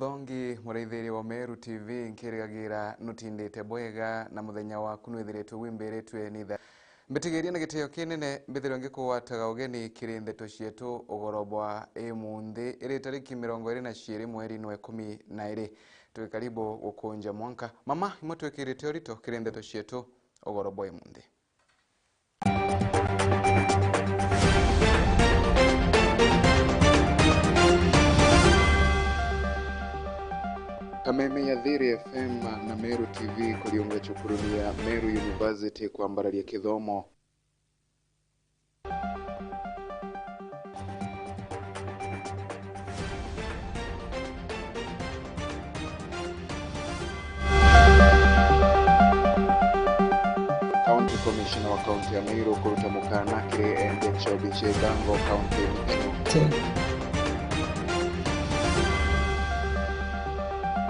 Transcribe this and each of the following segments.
muthongi muraithiri wa Meru TV nkirigagira nutindite bwega na muthenya waku nwithiritwe wimbiritwe nitha mbitigiria na giteo kinene mbithiro ngikuwataga ugeni kiri ndeto cietu ugorobwa munthi iri tariki 22 mweri wa 12 tuwe karibu gukunja mwanka mama imotwikirite orito kiri ndeto cietu ugorobwa munthi. Kameme ya Thiri FM na Meru TV kuliunga chukurulia Meru University kuambararia kithomo. County Commissioner wa County ya Meru kuruta mukana kire ende chobiche bango County Meru.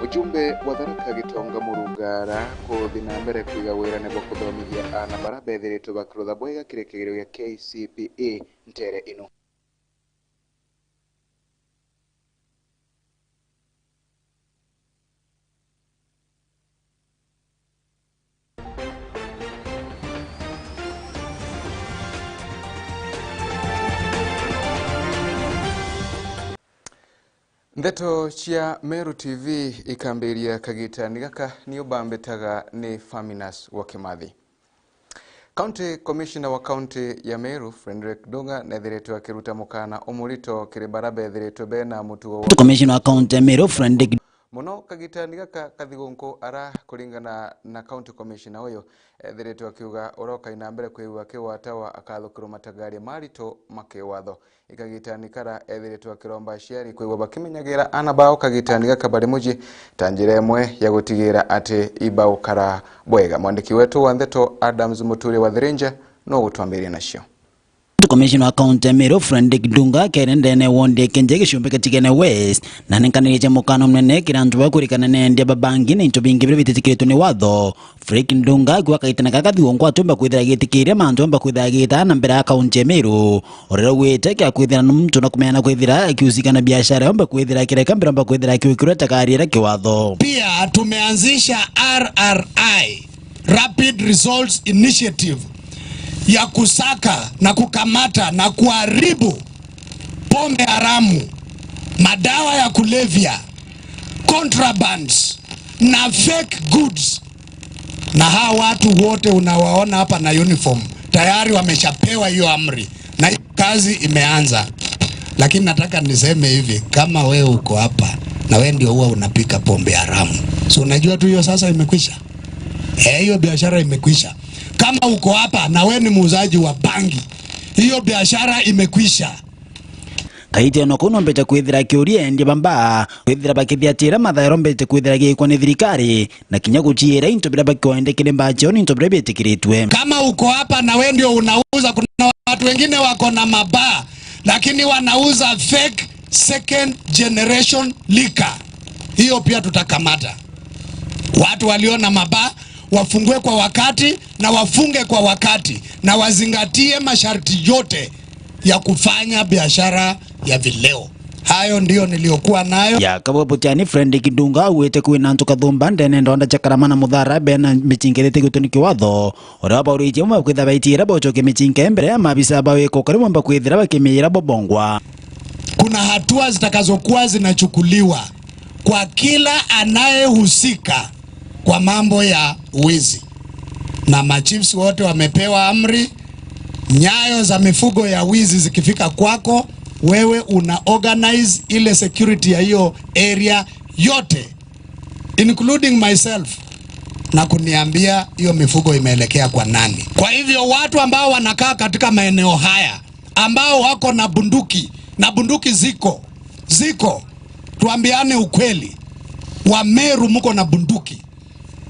Ujumbe wa Tharaka Gitonga Murugara kuthi na mbere kwiga wira nebo kuthomithia ana barabethiritwe bakurutha bwega kirekegerio gya KCPE ntere ino. Ndeto chia Meru TV ikambiria kagitani gaka niyo bambetaga ni Faminas wa Kimathi. County Commissioner wa County ya Meru Frederick Dunga nethiritwe akiruta mukana umurito kiri barabethiritwe bena mutugo wa Commissioner wa County ya Meru Frederick muno kagitani gaka kathigonko ara kuringana na County Commissioner uyo ethiritwe akiuga oroka inambere kwiwa kiwatawa akathukuru matagari marito makewatho ikagitani kara ethiritwe akiromba aciari kwiwa bakimenyagira ana bao kagitani gaka bari muji tanjira emwe ya gutigira ati ibao kara bwega. Mwandiki wetu wa ndeto Adams Muturi wa Thirinja no gutwambiria nacio. Commissioner wa County ya Meru Frederick Dunga kerendene wonde kenje gishumbe katigene West na nenkanirije mukano mnene kirantu bakurikana nende babangi na into bingi bire bitikiritwe ni watho. Frederick Dunga kwa kaitana kakathi onko atumba kwithira gitikire mantu amba kwithira gita na mbere ya County ya Meru orero gwite kya kwithira n'umuntu na kumeana kwithira akiuzika na biashara amba kwithira kireka mbere amba kwithira kiwikirwe takarira kiwatho. Pia tumeanzisha RRI Rapid Results Initiative ya kusaka na kukamata na kuharibu pombe haramu, madawa ya kulevya, contrabands na fake goods. Na hawa watu wote unawaona hapa na uniform tayari wameshapewa hiyo amri na kazi imeanza. Lakini nataka niseme hivi, kama wewe uko hapa na wewe ndio huwa unapika pombe haramu, so unajua tu hiyo sasa imekwisha. Hiyo biashara imekwisha. Kama uko hapa na wewe ni muuzaji wa bangi, hiyo biashara imekwisha. Kaite no kuno mbete kwithira kiurie ndi bamba kwithira bakithiatira mathairo mbete kwithira gikwa ni thirikari na kinya guchiira into bila bakiwaendekire mbacho ni into bila betikiritwe. Kama uko hapa na wewe ndio unauza, kuna watu wengine wako na mabaa lakini wanauza fake second generation liquor, hiyo pia tutakamata. Watu waliona mabaa wafungue kwa wakati na wafunge kwa wakati na wazingatie masharti yote ya kufanya biashara ya vileo. Hayo ndio niliokuwa nayo. Ya kaboputiani Frederick Dunga uwete kuina ntuka thumba ndene ndonda chakaramana muthara bena michingerete gutuniki watho oraba urije mwa kwitha baitira bochoke michinge mbere ya mabisa bawe kokari mwamba kwithira bakimira bobongwa. Kuna hatua zitakazokuwa zinachukuliwa kwa kila anayehusika kwa mambo ya wizi, na machiefs wote wamepewa amri. Nyayo za mifugo ya wizi zikifika kwako, wewe una organize ile security ya hiyo area yote including myself, na kuniambia hiyo mifugo imeelekea kwa nani. Kwa hivyo watu ambao wanakaa katika maeneo haya ambao wako na bunduki, na bunduki ziko tuambiane ukweli, wa Meru mko na bunduki,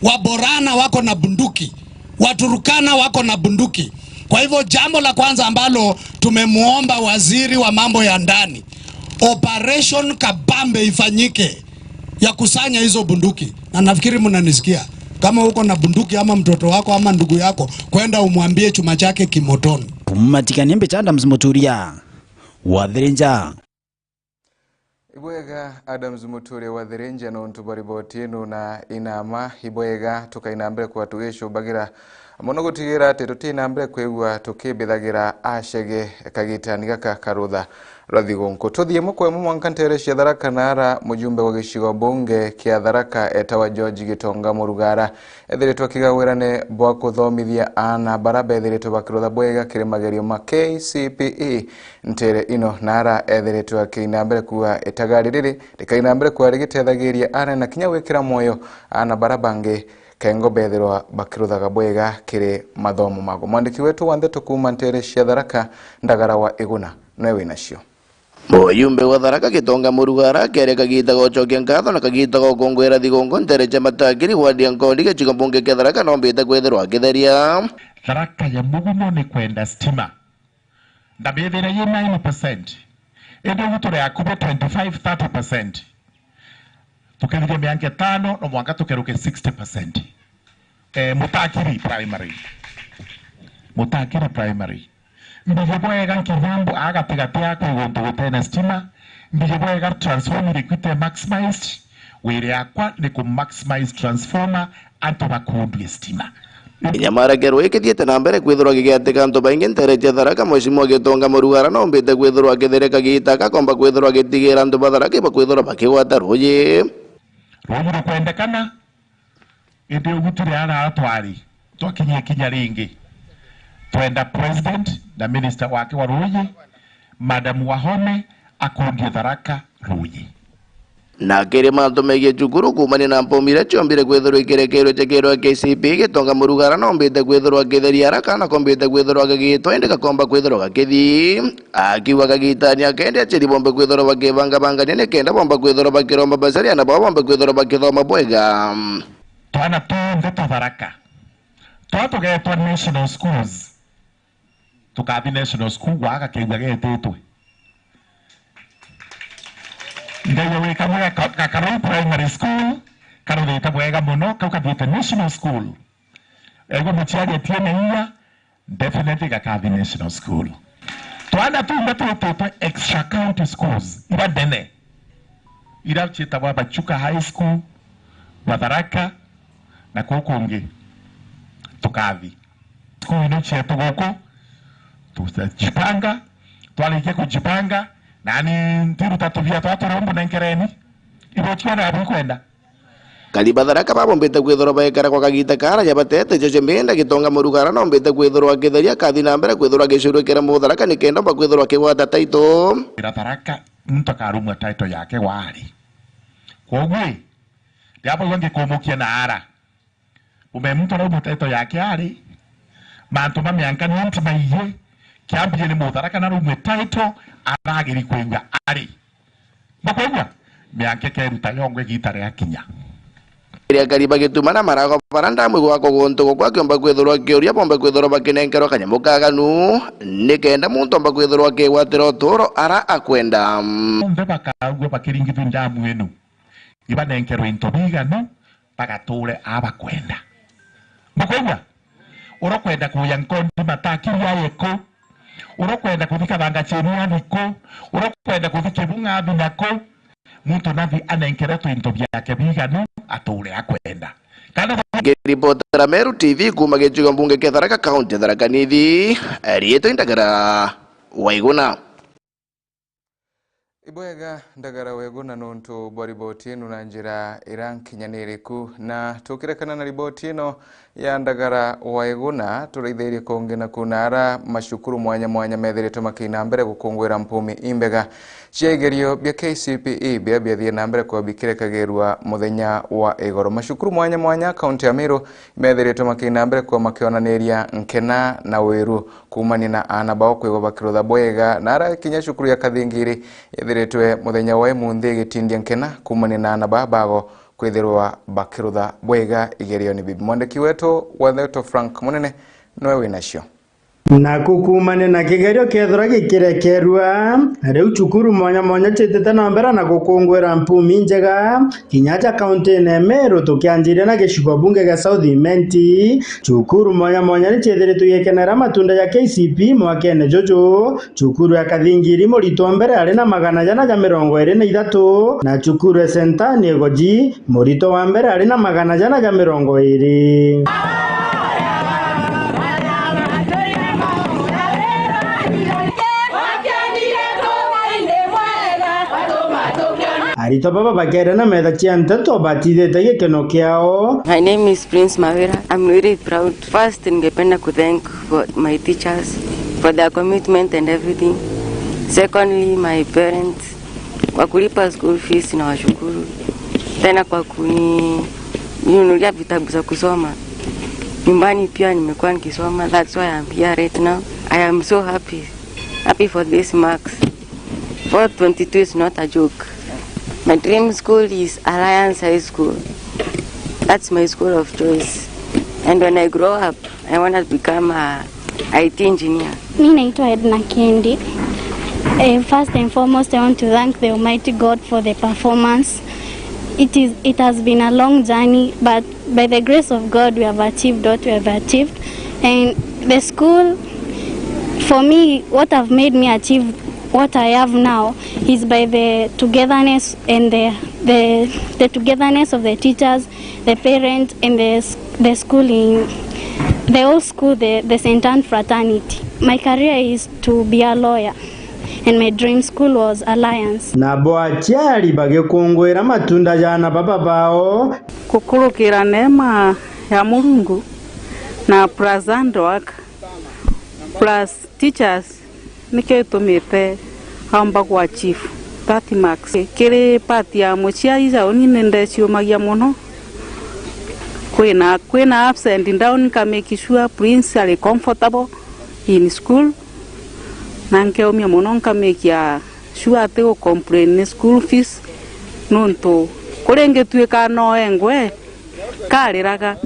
Waborana wako na bunduki, Waturukana wako na bunduki. Kwa hivyo jambo la kwanza ambalo tumemuomba waziri wa mambo ya ndani, operation kabambe ifanyike ya kusanya hizo bunduki. Na nafikiri mnanisikia, kama uko na bunduki ama mtoto wako ama ndugu yako, kwenda umwambie chuma chake kimotoni. Kumatika niembe chanda mzimoturia wa Thirinja. Ibwega Adams Muture wa Thirenja no ntubariboti ino na inama ibwega tukainambere kwa tugesho bagira mono gutigira ati tutinambere kwegwa tukibithagira ashege kagitani gaka karutha rathigonko tuthie mukwe mwankantere cia Tharaka nara mujumbe wa gicigo bunge kia Tharaka etawa George Gitonga Murugara ethiritwe kigawirane bwa kuthomithia ana baraba ethiritwe bakirutha bwega kirimagerio ma KCPE ntere ino nara ethiritwe kinambere kuwa etagari riri rikainambere kuwa rigitethagiria ana na kinya wikira moyo ana barabange kengo bethirwa bakiruthaga bwega kiri mathomo mago. Mwandiki wetu wa Ndeto kuma ntere cia Tharaka Ndagara wa Iguna noe winacio. Muyumbe wa Tharaka Gitonga Murugara kere kagita gochokia nkatho na kagita gokongwera thigongo ntere cha matakiri wadi ya nkoli gicigo bunge kia Tharaka nombite kwithirwa kitheria Tharaka ya mugumo ni kwenda stima ndabethira ye 9% ende guture yakube 25-30% tukithiria mianke 5 no mwaka tukeruke 60%. Mutakiri primary mbije bwega nkivambu agatigati yako igonto gutena stima mbije bwega transformer requite maximized wire yakwa ni ku maximize transformer anto bakundu stima Nyamara kero ikithiete na mbere kwithirwa gigiatika antu baingi ntere cia Tharaka Mheshimiwa Gitonga Murugara nombite kwithirwa githereka gitaka komba kwithirwa gitigira antu ba Tharaka bakwithirwa bakigwata ruyi rukwendekana indi ugutire ara atwari twakinyie kinya ringi twenda president na minister wake wa ruyi Madam Wahome akundie Tharaka ruyi na kiri mantu megie cukuru kumani na mpomire chombire kwithirwa ikirekero chekero KCPE Gitonga Murugara nombite kwithirwa kitheria Tharaka na kombite kwithirwa gagitwende gakomba kwithirwa gakithi akiwa gagitania kende achiri bombe kwithirwa bakivanga bangania ni kenda bomba kwithirwa bakiromba basaria na bomba kwithirwa bakithoma bwega twana tu Ndeto Tharaka twatugetwa national schools tukathi national school waga kigwa getetwe ndeyo wika mwe kakaru primary school karo theta bwega muno kaukathiete national school ego muchiaje tiene iya definitely kakathi national school twana tu Ndeto extra county schools ira dene ira chita wa Bachuka high school wa Tharaka na kukungi tukathi school ino chetu guku tutajipanga twalikia kujipanga nani ntiru tatuvia twaturombo na nkereni ibo chwana abu kwenda kaliba Tharaka babombite kwithirwa baikara kwa kagita kara ya batete jeje mbenda Gitonga Murugara nombite kwithirwa kitheria kathi na mbere kwithirwa gicurukira mu Tharaka ni kenda ba kwithirwa kigwata taito ira Tharaka mtu akarumwa taito yake wari kogwe ndiapo wange kumukia na ara ume mtu arumwa taito yake ari mantu mamianka nti maiye kiambie ni mu Tharaka na rumwe taito aragiri kwengwa ari bakwengwa mianke keruta yongwe gitare akinya ria kariba gitumana marago baranda mwe gwako gonto kwa kiomba kwithirwa kioria bomba kwithirwa bakinenkero kanyamu kaganu nikenda muntu omba kwithirwa kigwatira toro ara akwenda mbe bakagwe bakiringithu ndamu eno ibanenkero into biganu bagature abakwenda bakwengwa urakwenda kuya nkondi matakiri yayeko urakwenda kuthika banga cheni yaniko urakwenda kuthike bunga binako muntu nathi anenkeretu into byake biganu ature akwenda kana Reporter Meru TV kuma gicigo bunge kia Tharaka County Tharaka nithi rieto Ndagara wa Iguna Ibwega Ndagara wa Iguna nuntu bwa riboti ino na njira irankinyaniriku na tukirekana na riboti ino ya Ndagara wa Iguna turaithirie kongena kunara mashukuru mwanya mwanya methiritwe makinambere gukungwira mpumi imbega cia igerio bia KCPE bia biathie nambere kwa bikirekagirwa muthenya wa igoro. Mashukuru mwanya mwanya kaunti ya Meru methiritwe makinambere kwa makionaniria nkena na wiru kumani na ana bao kwigwa bakirutha bwega nara kinya shukuru ya kathingiri ethiritwe muthenya wa imunthi gitindia nkena kumani na ana babago kwithirwa bakirutha bwega igerio ni bibi. Mwandiki wetu wa Ndeto Frank Munene noe winacio. na kukumane na kigerio kethora gikirekerua riu cukuru mwanya mwanya chitete na mbera na gukungwira mpumi njega kinyaja kaunti ne Meru tukianjire na gicigo bunge ga South Imenti cukuru mwanya mwanya ni chithiritwe gikenera matunda ya KCP mwakene jojo cukuru ya Kathingiri murito mbere ari na 123 na cukuru ya Sentani goji murito wa mbere ari na 120. Arito baba bagera na metha chianta to batithete gikeno kiao. My name is Prince Mawira. I'm very proud. First, ningependa thank my teachers for their commitment and everything. Secondly, my parents kwa kulipa school fees na washukuru. Tena kwa kuninunulia vitabu za kusoma. Nyumbani pia nimekuwa nikisoma. That's why I'm here right now. I am so happy for this marks. 422 is not a joke. My dream school is Alliance High School. That's my school of choice. And when I grow up, I want to become a IT engineer. Mimi naitwa Edna Kendi. First and foremost, I want to thank the Almighty God for the performance. It has been a long journey, but by the grace of God, we have achieved what we have achieved. And the school, for me, what have made me achieve what I have now is by the togetherness and the togetherness of the teachers, the parents, and the schooling, the whole school, the St. Anne fraternity. My career is to be a lawyer, and my dream school was Alliance. Na boachari bagekongwera matunda jana baba bao kukurukira neema ya Mungu na present work plus teachers nike tumite hamba kwa chief 30 marks kiri pati ya muciari za ninde ciumagia muno kwina absent down ka make sure Prince are comfortable in school na nkeumia muno nka make ya sure ate go complain school fees nonto kurenge tuika no engwe kariraga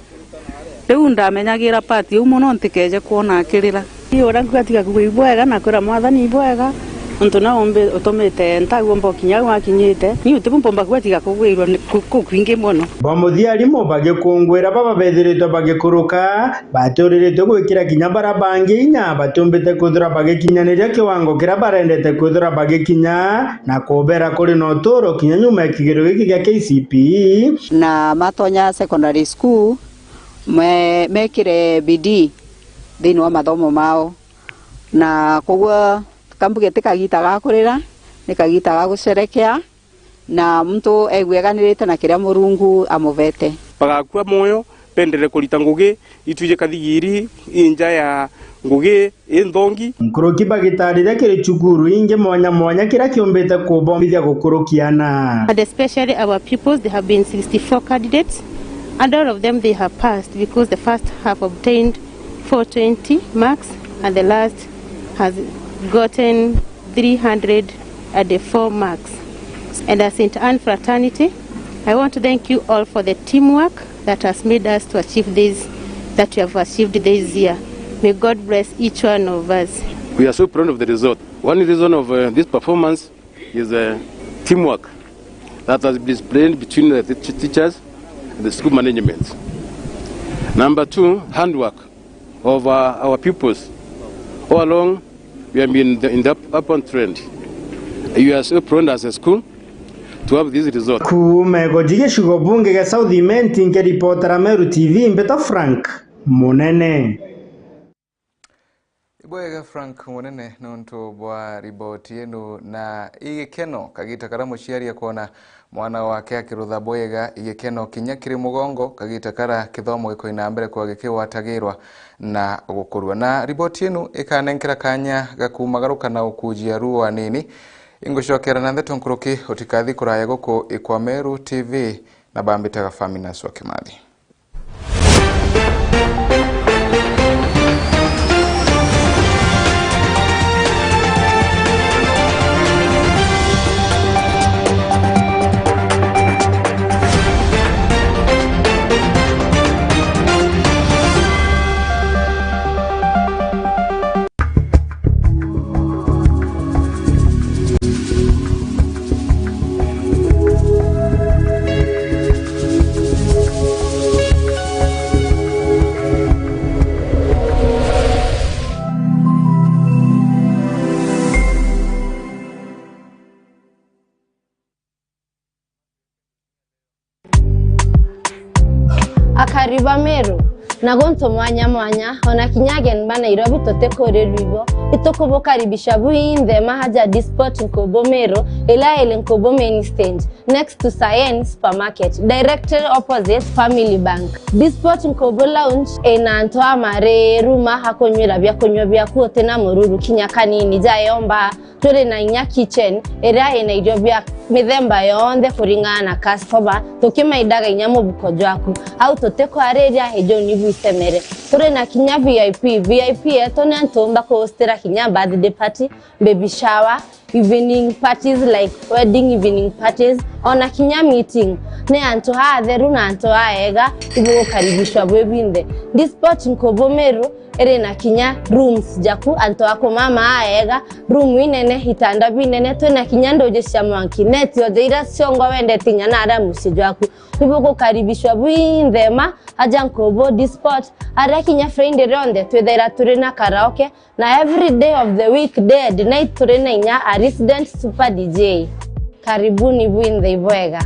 riu ndamenyagira pati umuno ntikeje kuona kirira ora kwatiga kuibwega na kura mwathani ibwega onto na ombe otomete ntaguo mbokinya wakinyite ni utibumba kwatiga kugwirwa kukwinge muno bamuthiari mo bagekongwera baba bethiritwe bagikuruka baturiritwe gwikira kinya barabangi inya batumbite kuthura bagekinyaniria kiwango kira barendete kuthura bagekinya na kubera kuri no turo kinya nyuma ikigero giki gya KCP na matonya secondary school mekire bidii thini wa mathomo mao na koguo kambuge tikagita gakurira nikagita gagucerekea na mtu egweganirite na kiria Murungu amuvete bagakua moyo pendere kulita ngugi ituje Kathigiri inja ya ngugi indongi nkuruki bagitarire kiri cukuru inge mwanya mwanya kira kiombete kubombithia gukurukiana and especially our pupils. They have been 64 candidates and all of them they have passed because the first have obtained 420 marks and the last has gotten 304 marks. And as St. Anne fraternity, I want to thank you all for the teamwork that has made us to achieve this, that we have achieved this year. May God bless each one of us. We are so proud of the result. One reason of this performance is teamwork that has been displayed between the teachers and the school management. Number two, handwork of our pupils. All along, we have been in the upward trend. You are so proud as a school to have this result. Kumego jigeshugo bunge ga South Imenti nke reporter Meru TV Mbeta Frank Munene. Ibwega Frank Munene nonto bwa riboti yenu na igikeno kagita kara muciari akona mwana wake akirutha bwega igikeno kinya kiri mugongo kagita kara kithomo gikoina mbere kwa gikiwatagirwa na gukurwa na riboti yenu ikanenkera kanya gakumagaruka na ukujia ruwa nini ingushokera na ndeto nkuruki utikathi kuraya goko ikwa Meru TV na bambitaga famina swa Kimathi. akariba Meru na gonto mwanya ona kinyage nba Nairobi totekore rwibo itokobo karibisha buinde mahaja disport nkobo Meru ila ile nkobo main stage next to Science supermarket directly opposite Family Bank. Disport nkobo lounge enanto amare ruma hakonywera bya kuote na mururu kinyakanini jayomba tore na inya kitchen era ena idobya mithemba yonde kuringana customer tukimaidaga inyamo bukojo aku au toteko areria hejo nibu isemere tore na kinya VIP etone antomba ko hostera kinya birthday party, baby shower, evening parties like wedding evening parties, ona kinya meeting ne anto hatheru na anto aega ibo karibishwa bwebinde. Disport nkobo Meru ere na kinya rooms jaku anto ako mama aega room inene hitanda binene to na kinya ndoje shamwanki net yo deira siongo wende tinya na ara musiju aku ibo karibishwa bwinde ma aja nkobo Disport ara kinya friend ronde twethera turi na karaoke na every day of the week day and night turi na inya a resident super DJ. Karibuni bwinde ibwega.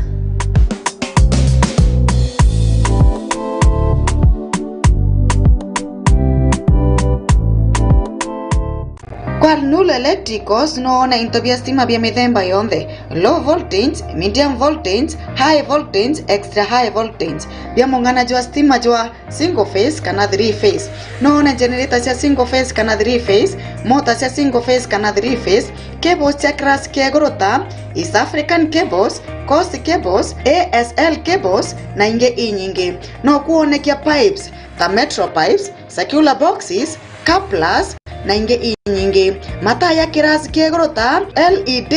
Kwa Nulu Electricals noona into vya stima vya mithemba yonde, low voltage, medium voltage, high voltage, extra high voltage. Vya mungana jwa stima jwa single phase kana 3 phase. Noona generator cia single phase kana 3 phase, motor cia single phase kana 3 phase, cables cia class kia gorota, East African cables, Coast cables, ASL cables na inge inyingi. No kuonekia pipes, ta metro pipes, circular boxes, couplers na inge inyingi. Mata ya kirasi kiegorota LED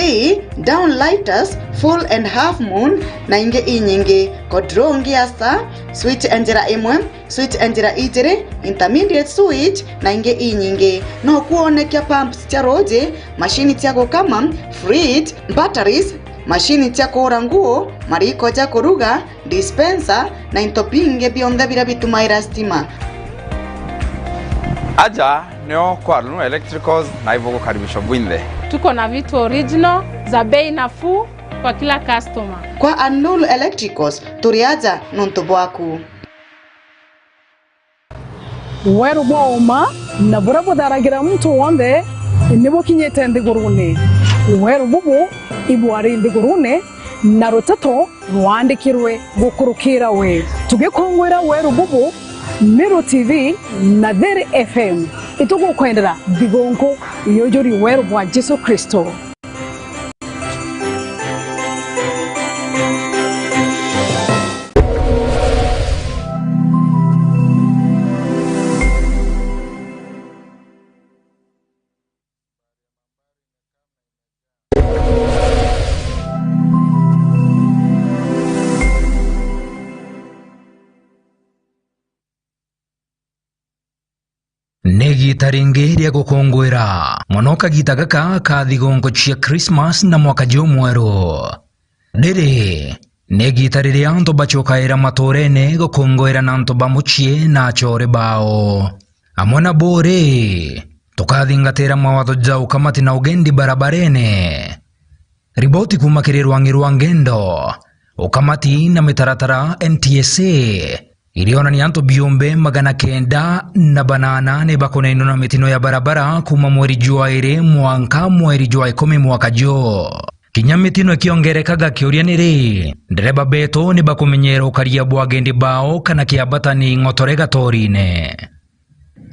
downlighters full and half moon na inge inyingi. Kodrongi asa switch enjera imwe, switch enjera ijere, intermediate switch na inge inyingi. No kuonekia pumps cia roje, machine cia gukama, fridge, batteries, machine cia kura nguo, mariko cia kuruga, dispenser na intopinge bionde bila bitumaira stima. Aja neo kwa Nulu Electricals na hivyo kukaribishwa bwinde. Tuko na vitu original za bei nafuu kwa kila customer. Kwa Nulu Electricals turiaja nuntu bwaku. Weru boma na burabu daragira mtu wonde nibo kinyete ndigurune. Weru bubu ibwari ndigurune na rotato rwandikirwe gukurukira we. Tugekongwera weru bubu Meru TV na Dere FM itugo kwendera digonko yojori weru bwa Jesu Kristo. Negi taringeria gukongwera monoka gitagaka ka thigongo cia Christmas na mwaka jomweru. Dere negi tarire anto bachokaira matorene gukongwera nanto bamuchie na chore bao. Amona bore tukathingatira mawatho jau kamati na ugendi barabarene. Riboti kumakirwa ngirwa ngendo ukamati na mitaratara NTSA iliona ni anto biombe 908 bakonaino na mitino ya barabara kuma mweri jua ire mwanka mweri jua 10 mwaka jo. Kinya mitino kiongerekaga kioria niri ndereba beto ni bakumenyera ukaria bwagendi bao kana kiabatani ngotorega torine.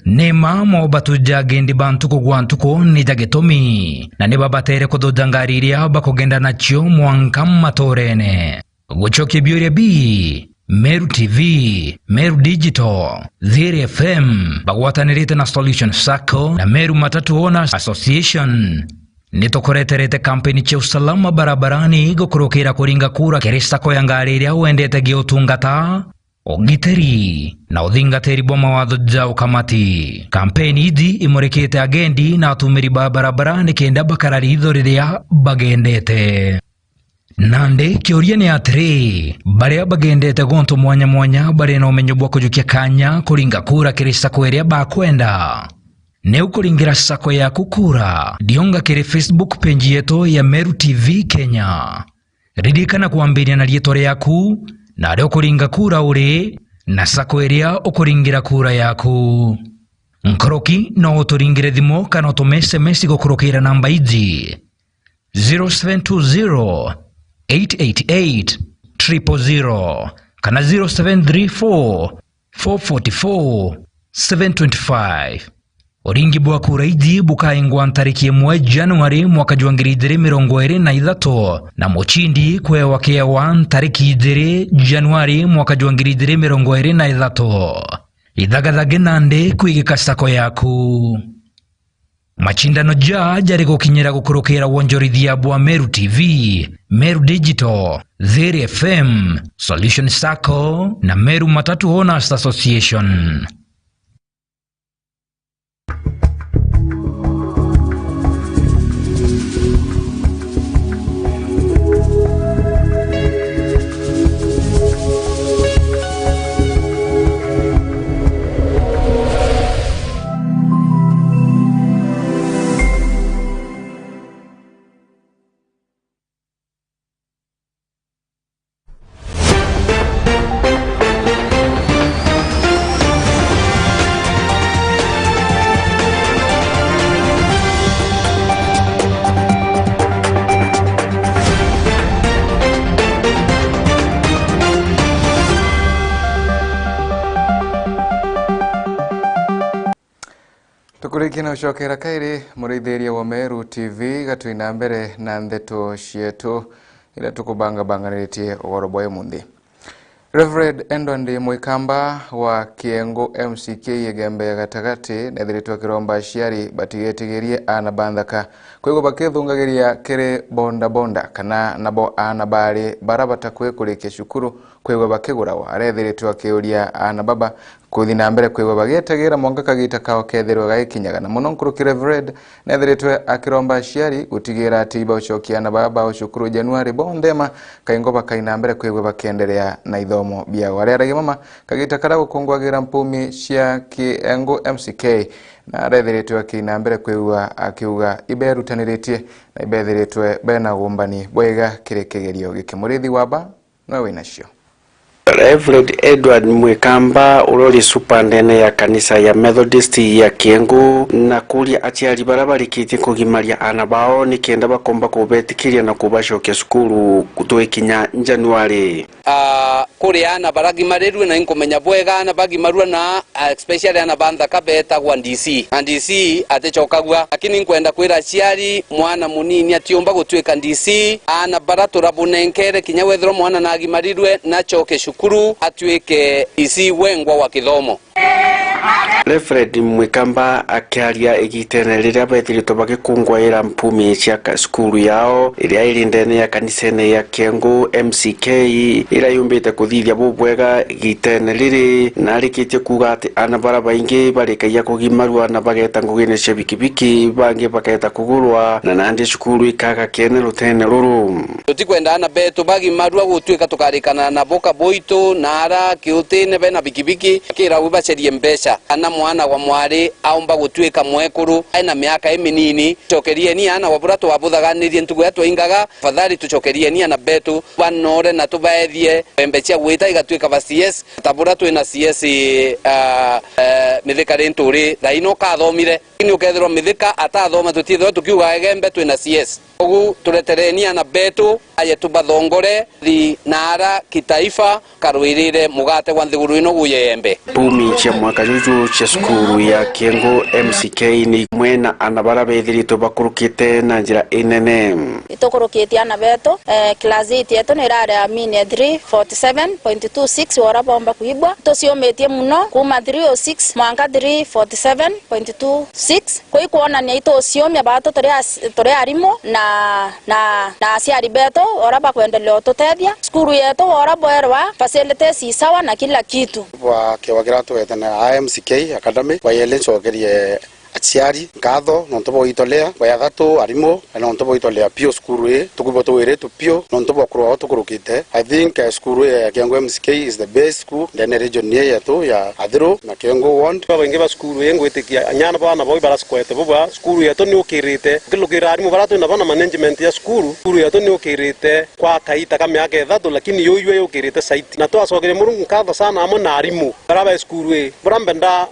Nema mo batuja gendi bantu kugwantuko ni jagetomi na ni babatere kudodangariria bakogenda nacho mwanka matorene. Guchoke biore bi Meru TV, Meru Digital, Dere FM, bagwatanirite na Solution Sacco na Meru Matatu Owners Association. Nitokoreterete kampeni cha usalama barabarani gukurukira kuringa kura keresta ko yangariria wendete giotungata ogiteri na uthingateri bwa mawatho ja ukamati. Kampeni hizi imurikite agendi na atumiri barabarani kenda bakarari ithoriria bagendete. Nande kioria ni atiri baria bagendete gonto mwanya bari na umenyo bwa kujukia kanya kuringa kura kirisa kweria bakwenda. Neu kuringira sako ya kukura dionga kiri Facebook page yetu ya Meru TV Kenya. Ridikana kuambiria na lietore yaku na leo kuringa kura uri na sako iria ukuringira kura yaku. Nkoroki no uturingire thimo kana utume SMS gukurukira namba izi 0720 888 000 kana 0734 444 725. Uringi bwa kura izi bukaingwa tariki 1 Januari mwaka 2023 na muchindi kwewa kewa tariki 2 Januari mwaka 2023. Idhagathage nande kwigika sako yaku. Machindano jari gukinyira gukurukira wonjorithia bwa Meru TV, Meru Digital, Theri FM, Solution Sacco na Meru Matatu Owners Association. Tukurikina ushokera kairi murithiria wa Meru TV gatuina mbere na ndeto cietu ila tukubanganitie ugoro bwa mundi. Reverend Endondi Mwikamba wa Kiengo MCK yegembe gatagati nethiritwe kiromba ciari batigetigerie ana bandaka kwego bakethungagiria kere bonda kana nabo ana bari barabata kwekurikia cukuru kwego bakigurawa arethiritwe akiuria ana baba kuthina mbere kwego bagetagira monga kagita kao kethirwe gaikinyaga na muno nkuru Reverend nethiritwe akiromba ciari gutigira ati baucokia na baba cukuru Januari bondema kaingo bakaina mbere kwego bakenderea na ithomo bia warera mama kagita kara gukungwagira mpumi cia Kiengo MCK na arethiritwe akina mbere kwegwa akiuga iberutaniretie na ibethiritwe bena gumbani bwega kirekegerio gikimurithi waba no winacio. Reverend Edward Mwikamba urori supandene ya kanisa ya Methodist ya Kiengo na kuria aciari barabarikite kugimaria ana bao nikienda bakomba kubetikiria na kubashokia cukuru kutwekinya Januari. Kuria ana baragimarirwe na inkomenya bwega ana bagimarwa na especially ana banda kabeta kwa DC and DC atechokagwa lakini nkwenda kwira aciari mwana munini atiomba gutweka DC ana baratura bunenkere kinya wethro mwana na agimarirwe na choke kuru atweke isi wengwa wa kithomo. Reverend Mwikamba akiaria igitene riria bethirito bagikungwaira mpumi cia cukuru yao iria irindene ya kanisene ya Kiengo MCK ira yumbite kuthithia bubwega igitene riri na rikitie kuga ati ana bara baingi barikaia kugimarwa na bageta ngugine cia bikibiki bangi bageta kugurwa na nandi cukuru ikaga kiene rutene ruru tutikwenda ana beto bagimarwa gutwika tukarikana na boka boito nara kiutene bena bikibiki kira ubacerie mbesha ana mwana wa mwari aumba gutwika mwekuru aina miaka eminini chokerie ni ana waburato wabuthaganirie ntugu yatwa ingaga fadhali tuchokerie ni ana betu banore na tubaethie mbechia gwita igatwika ba CS taburato ina CS mithika renturi thaino kathomire ni ukethirwo mithika atathoma tutithwe tukiuga egembe twina CS ugu tureterenia na betu aye tubathongore thi nara kitaifa karwirire mugate wa nthiguru ino guyembe pumi cia mwaka juju cia cukuru ya Kiengo MCK ni mwena anabara bethirito bakurukite na njira inene itokurukite ana beto class 8 yetu ni rare amine 347.26 wora bomba kuibwa tosiometie muno kuma 306 mwanga 347.26 koi kuona ni itosiomia bato tore arimo na asiari beto ora bakwendelea tutethia skuru yetu ora bwerwa facilities sawa na kila kitu wa kiwagira tu etana IMCK academy wa yele chogerie aciari ngatho no ntobo itolea baya thatu arimo no ntobo itolea pio skuru e tukuboto were tu pio no ntobo kuro tukurukite. I think skuru ya Kiango MCK is the best school in the region ya to ya Adiro na Kiango want baba ngeba skuru yengo itikia nyana bana boy bara skwete baba skuru ya to ni ukirite kilukira arimo bara to na bana management ya skuru ya to ni ukirite kwa kaita kama yake thatu lakini yoywe ukirite site na to asogere murungu nkatho sana amo na arimo bara skuru e brambenda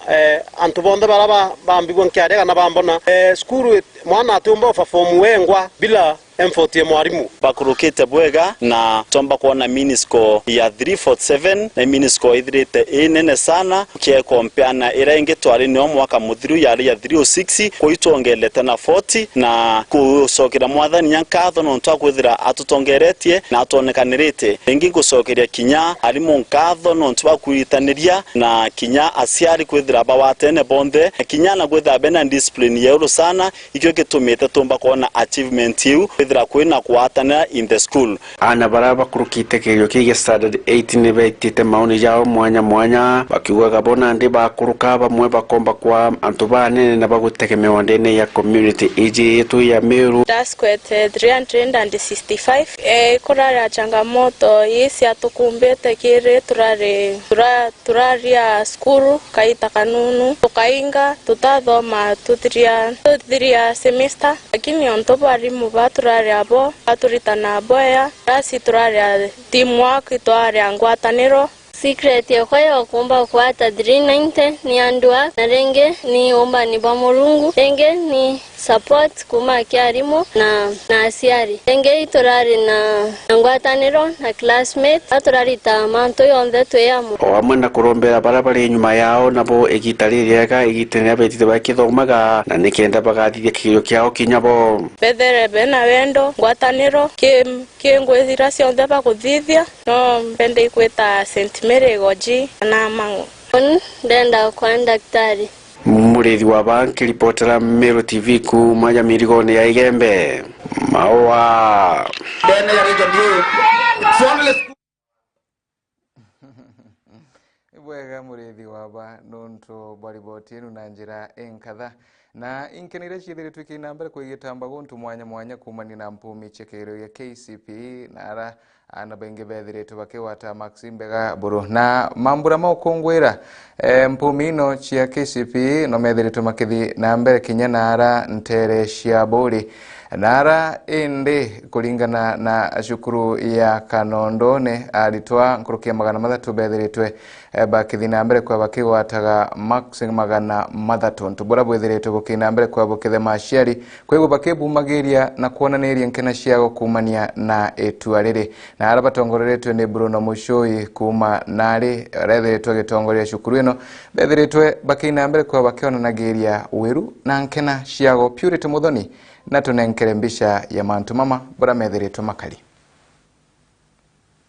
antubonda bara bambigwa nkiare kana bambona skuru mwana atumba fa form wengwa bila M40 mwarimu bakurukite bwega na tomba kuona minisco ya 347 na minisco idrite inene sana kie kompeana irenge twari no mwaka muthiru yari ya 306 kuitongelete na 40 na kusokera mwathani nyankatho no twakwithira atutongeretie na atonekanirite ingi gusokeria kinya ari mu nkatho no twakwitaniria na kinya asiari kwithira bawatene bonde kinya na kwithira bena discipline yero sana ikyo gitumite tomba kuona achievement yu kwithira kwina kuatana in the school. Ana baraba kurukite kiyo kige standard 8 ne betite maoni yao mwanya bakiwa gabona ndi bakuruka bamwe bakomba kwa antubane na bagutegemewa ndene ya community iji yetu ya Meru. Taskwete 365 kurara changamoto yisi atukumbete kire turaria skuru kaita kanunu tukainga tutathoma tuthiria semester lakini ontobo arimu baturaria abo aturitana boya rasi turaria teamwork twaria ngwataniro. Secret yakoyo kumba kwata 390 ni andua na renge ni omba ni bamurungu renge ni support kuma kiarimo na asiari renge itorari na ngwataniro na classmate atorari ta manto yonde tweyamo amwe na kurombera barabara nyuma yao nabo egitaririaga egitene betite bakithomaga na nikenda bagathithia kiyo kiao kinyabo bedere bena wendo ngwataniro ngwethira cionthe bakuthithia no bende ikwita St Mary goji na mango ndenda kwa daktari murithi wa banki reportera Meru TV ku maja mirigone ya Igembe mawa dene ya region yu bwega murithi waba nonto bariboti enu na njira enkatha na inkenire chithire twikina mbere kwigitamba guntu mwanya kumani na mpumi chekero ya KCP na ara anabenge bethiretu bakiwata Maximbega buru na mambura maukongwira mpumi ino chia KCP no methiretu makithi na mbere kinya na ara ntere cia buri nara indi kulingana na shukuru ya Kanondo ne aritwa nkurukia magana mathatu bethiretwe bakithi na mbere kwa bakiwataga magana mathatu ntubura bwethiretwe gukina mbere kwa bukithe maciari kwego bakibumagiria na kuonaniria nkena ciago kumania na etuarire na ara batongoreretwe ni Bruno Mushoi kuma nari rethiretwe gitongoria shukuru ino bethiretwe bakina mbere kwa bakionanagiria wiru na nkena ciago Purity Muthoni na tunenkerembisha ya mantu mama bora methiretwe makali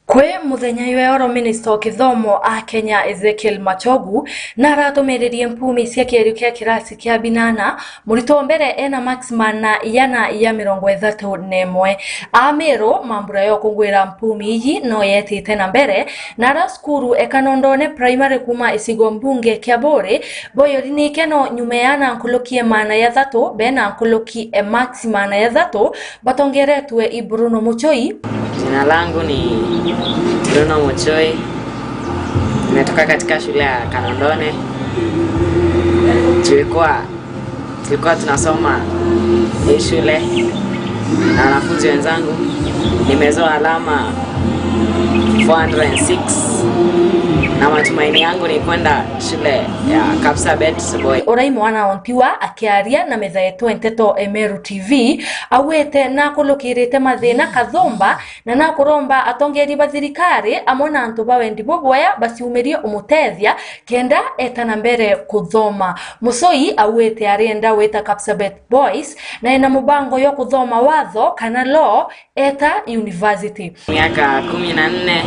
kwe muthenya yoro minister kithomo a Kenya Ezekiel Machogu na aratumererie mpumi cia kieru kia kirasi kia binana murito mbere ena maximum na yana ya 31 a Meru mambura yo kungwira mpumi iji no yetite na mbere na ra skuru ekanondone primary kuma isigo mbunge kia bore boyorini keno nyumeana nkulukie mana ya thatu bena nkuluki maximum ya thatu batongeretwe i Bruno Muchoi. Jina langu ni Bruno Muchoi. Nimetoka katika shule ya Kanondone. Tulikuwa tunasoma hii shule na wanafunzi wenzangu. Nimezoa alama 406 na matumaini yangu ni kwenda shule ya Kapsabet boy. Orai mwana ontiwa akiaria na meza yetu enteto Meru TV awete na kulukirite mathina kathomba na kuromba atongeri bathirikari amona antu bawendi boboya basiumerie umutethia kenda etana mbere kuthoma. Musoi awete arienda weta Kapsabet boys na ina mubango yo kuthoma watho kana law eta university. Miaka 14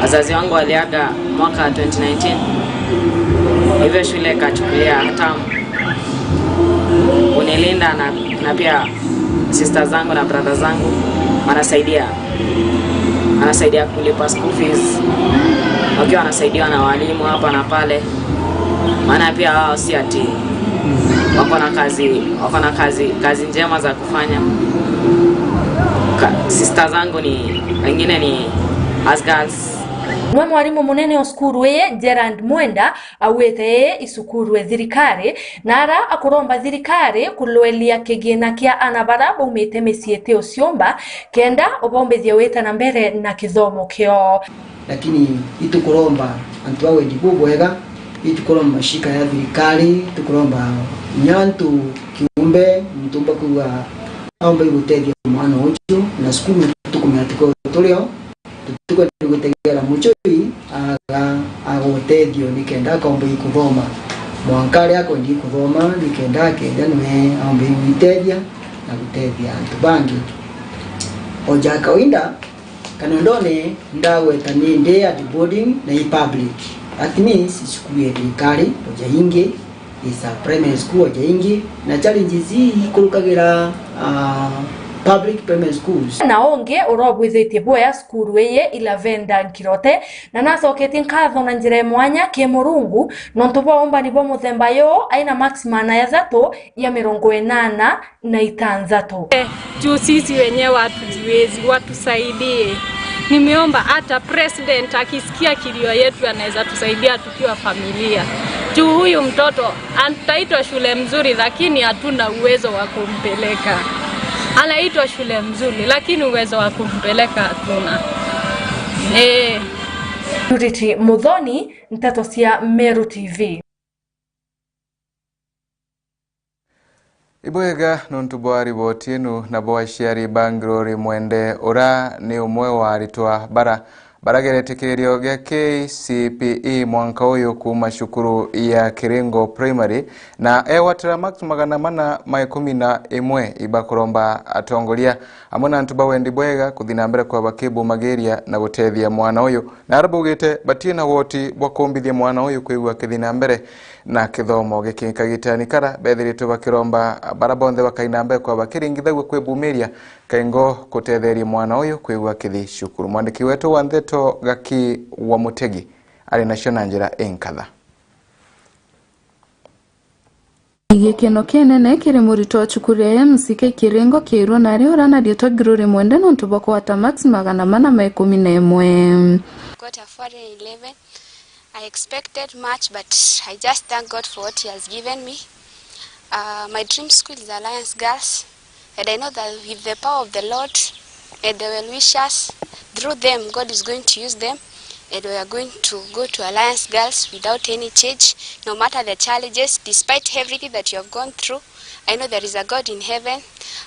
wazazi wangu waliaga mwaka 2019. Hivyo shule kachukulia hatamu unilinda na pia sister zangu na brother zangu wanasaidia kulipa school fees wakiwa wanasaidiwa na walimu hapa na pale, maana pia wao si ati wako na kazi njema za kufanya. Sister zangu ni wengine ni as girls. Mwe mwarimu munene osukuru ye Gerard Mwenda awete isukuru thirikari nara akuromba thirikari kulwelia kigina kia anabara baumite mesiete osiomba kenda obombethia weta na mbere na kithomo kio. Lakini itukuromba antu awe ndibugo ega itukuromba shika ya thirikari tukuromba nyantu kiumbe mtumba kuwa aomba igutethia mwana ucio na sukuru tukumeatiko tulio tukutegera muchui agutethio nikenda akomba ikuthoma mwankari akondi kuthoma nikenda kenda nwe aomba igutethia na gutethia antu bangi oja kawaida kana ndone ndaweta ninde at boarding na public. That means school ya thirikari oja ingi is a primary school oja ingi na challenges hii kurukagira public primary schools. Na onge urobwithetie boya skuru ye 11 Nkirote na nasoketi nkatho na njire mwanya ke Murungu nontu bomba ni bomo themba yo aina maximana ya zato ya 80 na itanzato. Juu sisi wenyewe hatujiwezi, watusaidie. Nimeomba hata president akisikia kilio yetu anaweza tusaidia tukiwa familia. Juu huyu mtoto anaitwa shule mzuri lakini hatuna uwezo wa kumpeleka. Anaitwa shule mzuri lakini uwezo wa kumpeleka hatuna. Purity Muthoni, Nteto cia Meru TV. Ibwega nuntu bwari botienu na bwashiari Bangrori Mwende ora ni umwe wa aritwa barageretekererio gya KCPE mwanka uyu kuma shukuru ya Kiringo Primary na ewatira max 411 ibakuromba atongolia amona ntu bawendi bwega kuthina mbere kwa bakibu mageria na gutethia mwana uyu na arabugite batina woti bwakumbithia mwana uyu kwigwa kithina mbere na kithomo gikikagitani kara bethirito bakiromba barabonthe bakaina mbere kwa bakiringithagwe kwebumiria kaingo kutetheria mwana uyu kwigwa kithi shukuru. Mwandiki wetu wa Ntheto Gaki wa Mutegi ari na shonanjira enkatha. Gikeno kinene kiri murito wa cukuru ya MCK Kiringo Kiirwo na ari orana rieto Giruri Mwende nontu bakwata max 411. Got a 411. I expected much, but I just thank God for what He has given me. My dream school is Alliance Girls, and I know that with the power of the Lord and the well-wishers, through them, God is going to use them, and we are going to go to Alliance Girls without any change, no matter the challenges, despite everything that you have gone through. I know there is a God in heaven.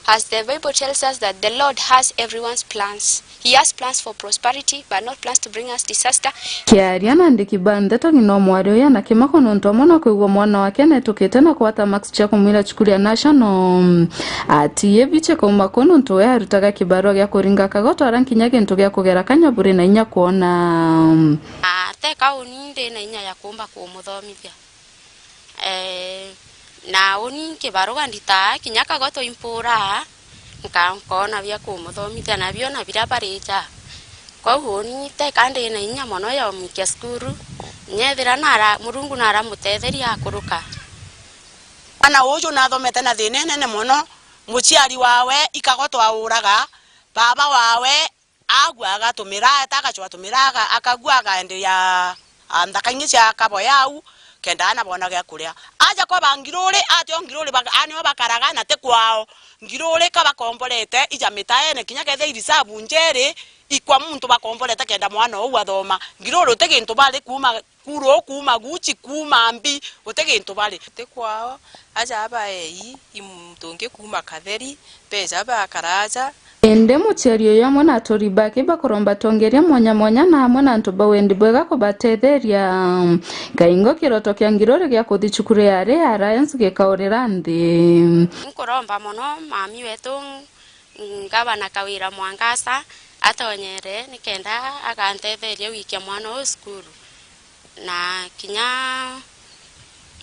As the Bible tells us that the Lord has everyone's plans. He has plans for prosperity, but not plans to bring us disaster. Kiaria na ndiki Ntheto ngino mwario ya na kimako nonto mona kwigwa mwana wake netukite na kwata max cha kumwira cukuru ya national ati yebiche kuma kono nto ya rutaga kibaro gya kuringa kagoto arankinya gintu gya kugera kanyaburi na inya kuona teka uninde na inya ya kumba kumuthomithia na uninke baroga ndita kinyaka goto impura nkaona bya kumuthomithia na byo na birabareja kwa honi teka ndi na inya mono ya mikia skuru nyethira nara Murungu nara mutetheria akuruka ana uju na thomete na thine nene mono muciari wawe ikagoto auraga baba wawe agwa agatumira atakacho tumiraga akagwa akaendelea andakanyisi akabo yau kenda ana bona gya kuria aja kwa bangirore atyo ngirore anyo bakaraga na te kwao ngirore ka bakombolete ija mitaene kinya kethe irisabu njere ikwa muntu bakombolete kenda mwana ou athoma ngirore utegintu bali kuma kuro kuma guchi kuma mbi utegintu bali te kwao aja aba imtonge kuma katheri beja bakaraja ende mucherio ya mwana toribaki bakoromba tongeria mwanya na hamwe na ntu bawendi bwega kubatetheria kaingo kiroto kya ngirore gya kuthi cukuru ya Alliance gikaurira ndi nkuromba mono mami wetu ngabana kawira Mwangasa atonyere nikenda akantetheria wikia mwana o skuru na kinya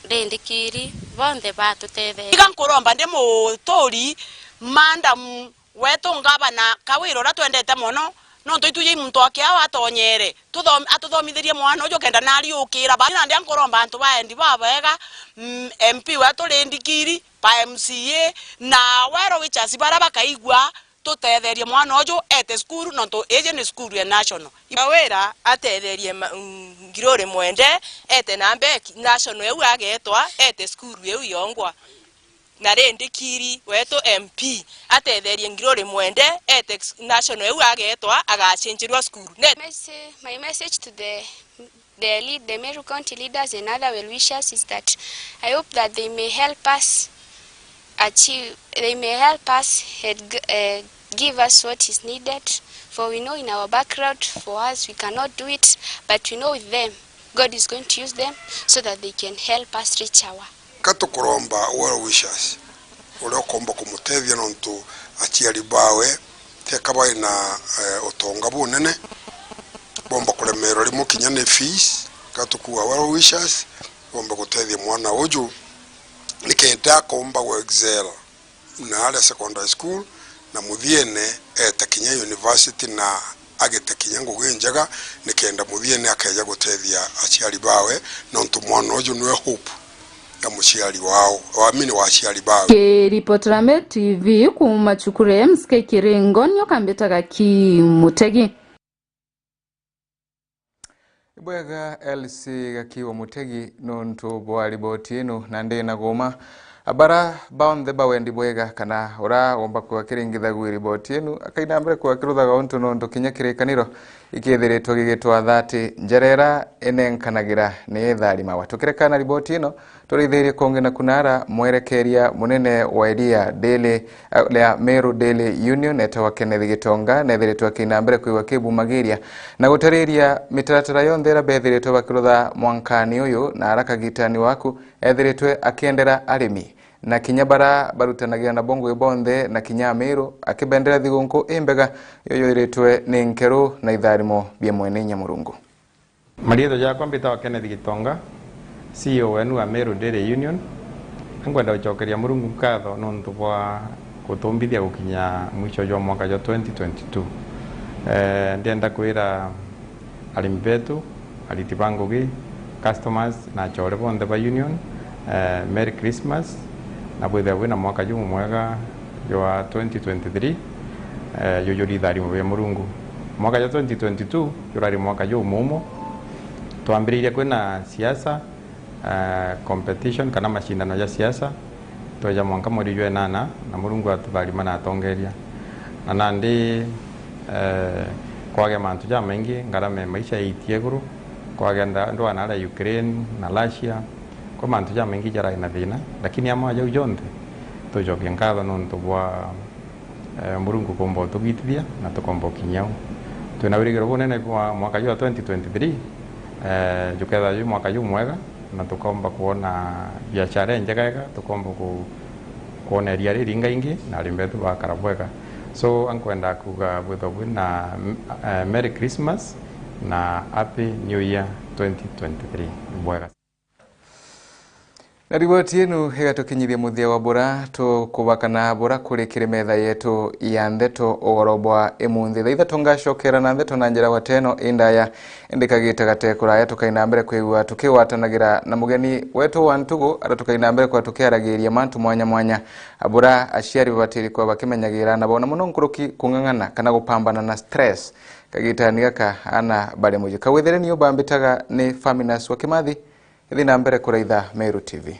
ndendikiri bonde batutetheria iga nkuromba ndi mutori manda wetu ngabana kawiro ra twendete mono no nto ituje muntu akia atonyere atuthomithirie mwana ujo kenda nari ukira ba na nkoromba antu baendi babega MP wetu rindikiri pa MCA na wero wichasi bara bakaigwa tutetherie mwana ujo ete skuru no nto eje ni skuru ya national wera atetherie ngirore mwende ete nambe national eu agetwa ete skuru eu yongwa na rendikiri wetu MP atetherie ngirore mwende ete national eu agetwa agachenjirwa skuru. My message to the Meru County leaders and other well-wishers is that I hope that they may help us achieve, give us what is needed, for we know in our background for us we cannot do it, but we know with them God is going to use them so that they can help us reach our katukuromba well-wishers ule okomba kumutethia nontu achiari bawe tekabaye na otonga bunene bomba kulemero limu kinyane fees katukuwa well-wishers bomba kutethia mwana uju nikenda komba we excel na ale secondary school na muthiene etakinya university na agetakinya ngugenjaga nikenda muthiene akaja gutethia achiari bawe nontu mwana uju niwe hope ya muciari wao waamini wa achiari bawe. Kiripotera Meru TV kuma chukure MSK Kiringo nyo kambetaga ki Mutegi. Ibwega LC gakiwa Mutegi nontu bwali botinu nande na goma abara baonde bawendi bwega kana ora omba kwa kiringitha gwiri botinu akaina mbere kwa kiruthaga ontu nontu kinya kirekaniro ikithiritwo gigitwa thati njerera enenkanagira ni tharima watukirekana ribotino turithirie kongena kunara mwerekeria munene wa iria Daily ya Meru Daily Union etawa Kenneth Gitonga nethiritwo akina mbere kwa kibumagiria na gutariria mitaratara yonthe ra bethiritwo bakirutha mwankani uyu na arakagitani waku ethiritwe akiendera arimi na kinyabara barutanagira na bongo ibonthe na kinya Meru akibendera thigunku imbega yoyoiritwe ni nkeru na itharimo bia mwene Nyamurungu. Marietho yakwa mbitawa Kenneth Gitonga CEO wenu wa Meru Daily Union ngwenda uchokeria Murungu nkatho nontu bwa kutumbithia gukinya mwisho jwa mwaka jwa 2022 ndienda kwira arimi betu ariti bangugi customers na chore bonthe ba union Merry Christmas na bwithia wina mwaka jumu mwega jwa 2023 yoyori tharimo bia Murungu mwaka jwa 2022 yorari mwaka jumu mumo tuambiriria kwina siasa competition kana mashindano ya siasa toja mwanka mweri jwa 8 na Murungu atutharima na atongeria na nandi kwage mantu ja mengi ngarame maisha itieguru kwage ndo anara Ukraine na Russia kwa mantu ja mengi jara ina thina lakini ama ja ujonte tojokia nkatho nontu bwa Murungu kombo tugitithia na tukombo kinyau tunawirigiro bunene kwa mwaka jwa 2023 juketha yu mwaka yu mwega na tukomba kuona biashara njegega tukomba kuona ria riringa ingi na rimbetu bakarabwega so ankwenda kuga bwitho bwina Merry Christmas na Happy New Year 2023 bwega. Na riboti inu hega tukinyithia muthia wa bura tukubakana bura kuri kirimetha yetu ya ndeto ogorobwa emunthi thaitha tungacokera na ndeto na njira wateno indaya indikagite gate kuraya tukaina mbere kwigua tukiwatanagira na mugeni wetu wa ntugu ara tukaina mbere kwa tukiaragiria mantu mwanya mwanya abura aciari batiri kwa bakimenyagira na bona muno nkuruki kungangana kana gupambana na stress kagitani gaka ana bale mujika wethere niyo bambitaga ni Faminas wa Kimathi thina mbere kuraitha Meru TV.